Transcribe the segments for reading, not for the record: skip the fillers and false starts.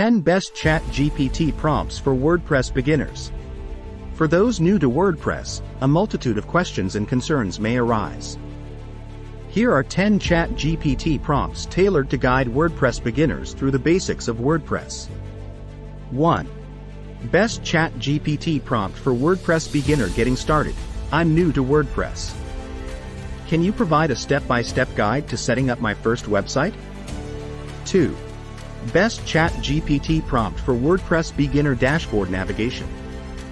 10 Best ChatGPT Prompts for WordPress Beginners. For those new to WordPress, a multitude of questions and concerns may arise. Here are 10 ChatGPT prompts tailored to guide WordPress beginners through the basics of WordPress. 1. Best ChatGPT prompt for WordPress beginner getting started. I'm new to WordPress. Can you provide a step-by-step guide to setting up my first website? 2. Best ChatGPT prompt for WordPress beginner dashboard navigation.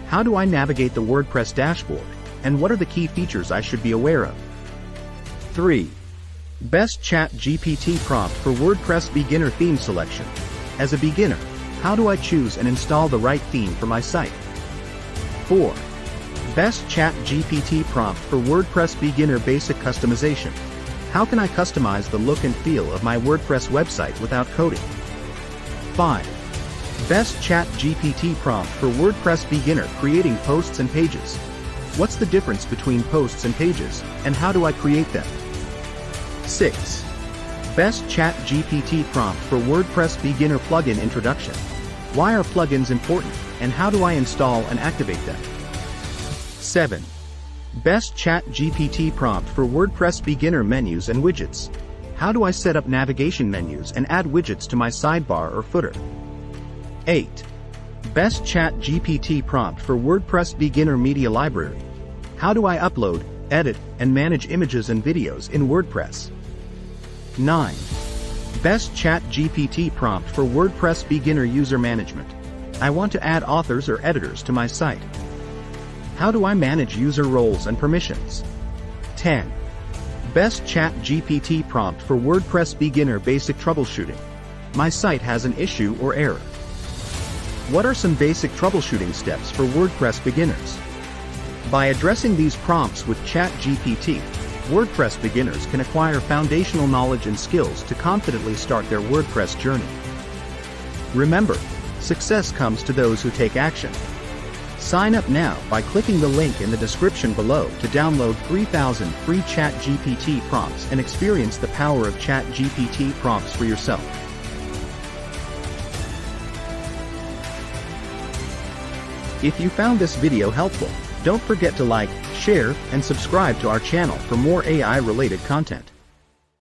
How do I navigate the WordPress dashboard, and what are the key features I should be aware of? 3. Best ChatGPT prompt for WordPress beginner theme selection. As a beginner, how do I choose and install the right theme for my site? 4. Best ChatGPT prompt for WordPress beginner basic customization. How can I customize the look and feel of my WordPress website without coding? 5. Best ChatGPT prompt for WordPress beginner creating posts and pages. What's the difference between posts and pages, and how do I create them? 6. Best ChatGPT prompt for WordPress beginner plugin introduction. Why are plugins important, and how do I install and activate them? 7. Best ChatGPT prompt for WordPress beginner menus and widgets. How do I set up navigation menus and add widgets to my sidebar or footer? 8. Best ChatGPT prompt for WordPress beginner media library. How do I upload, edit, and manage images and videos in WordPress? 9. Best ChatGPT prompt for WordPress beginner user management. I want to add authors or editors to my site. How do I manage user roles and permissions? 10. Best ChatGPT prompt for WordPress beginner basic troubleshooting. My site has an issue or error. What are some basic troubleshooting steps for WordPress beginners? By addressing these prompts with ChatGPT, WordPress beginners can acquire foundational knowledge and skills to confidently start their WordPress journey. Remember, success comes to those who take action. Sign up now by clicking the link in the description below to download 3,000 free ChatGPT prompts and experience the power of ChatGPT prompts for yourself. If you found this video helpful, don't forget to like, share, and subscribe to our channel for more AI-related content.